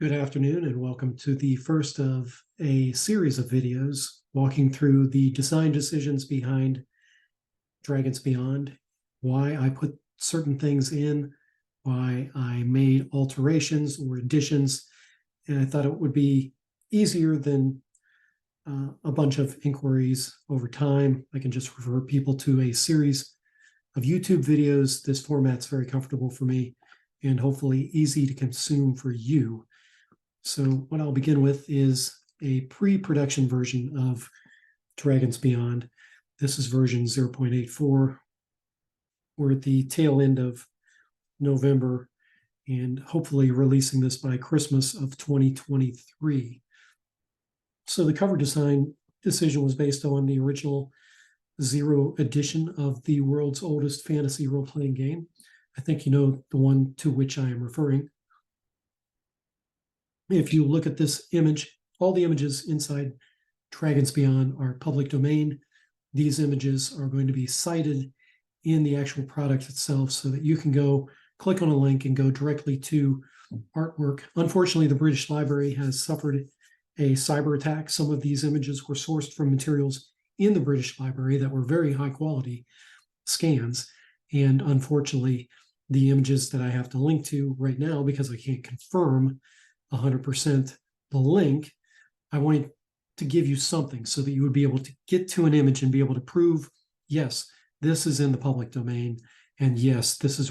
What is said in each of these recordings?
Good afternoon and welcome to the first of a series of videos walking through the design decisions behind Dragons Beyond, why I put certain things in, why I made alterations or additions, and I thought it would be easier than a bunch of inquiries over time. I can just refer people to a series of YouTube videos. This format's very comfortable for me and hopefully easy to consume for you. So what I'll begin with is a pre-production version of Dragons Beyond. This is version 0.84. We're at the tail end of November and hopefully releasing this by Christmas of 2023. So the cover design decision was based on the original Zero edition of the world's oldest fantasy role-playing game. I think you know the one to which I am referring. If you look at this image, all the images inside Dragons Beyond are public domain. These images are going to be cited in the actual product itself so that you can go click on a link and go directly to artwork. Unfortunately, the British Library has suffered a cyber attack. Some of these images were sourced from materials in the British Library that were very high quality scans. And unfortunately, the images that I have to link to right now, because I can't confirm 100% the link, I wanted to give you something so that you would be able to get to an image and be able to prove, yes, this is in the public domain, and yes, this is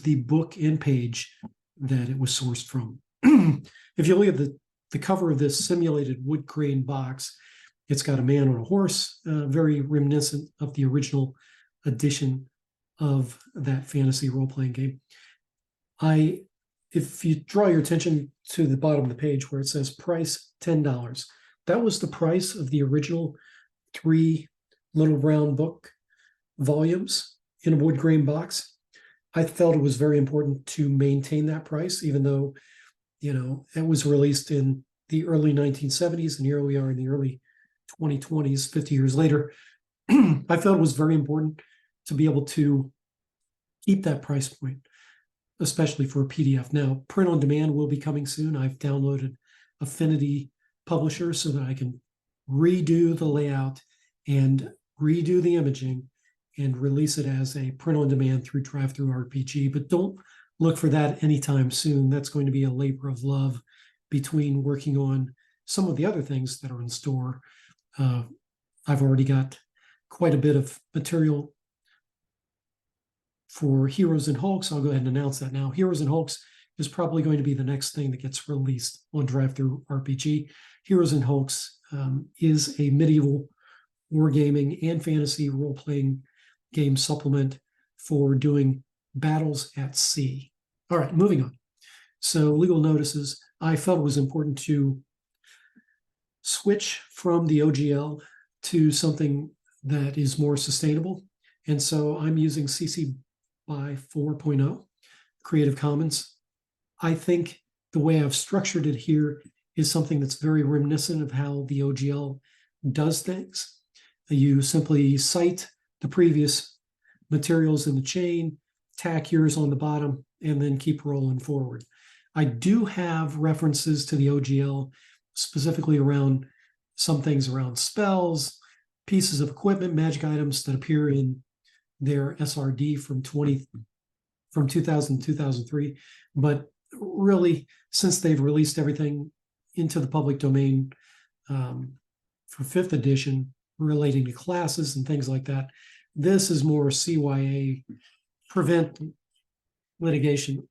the book and page that it was sourced from. If you look at the cover of this simulated wood grain box, it's got a man on a horse, very reminiscent of the original edition of that fantasy role-playing game. If you draw your attention to the bottom of the page where it says price $10, that was the price of the original 3 little brown book volumes in a wood grain box. I felt it was very important to maintain that price, even though, it was released in the early 1970s, and here we are in the early 2020s, 50 years later. I felt it was very important to be able to keep that price point, especially for a PDF. Now, print on demand will be coming soon. I've downloaded Affinity Publisher so that I can redo the layout and redo the imaging and release it as a print on demand through DriveThruRPG. But don't look for that anytime soon. That's going to be a labor of love between working on some of the other things that are in store. I've already got quite a bit of material for Heroes and Hulks. I'll go ahead and announce that now. Heroes and Hulks is probably going to be the next thing that gets released on DriveThruRPG. Heroes and Hulks is a medieval wargaming and fantasy role-playing game supplement for doing battles at sea. All right, moving on. So legal notices. I felt it was important to switch from the OGL to something that is more sustainable. And so I'm using CC by 4.0, Creative Commons. I think the way I've structured it here is something that's very reminiscent of how the OGL does things. You simply cite the previous materials in the chain, tack yours on the bottom, and then keep rolling forward. I do have references to the OGL, specifically around some things around spells, pieces of equipment, magic items that appear in their SRD from 2000 2003. But really, since they've released everything into the public domain for 5th edition relating to classes and things like that, this is more CYA, prevent litigation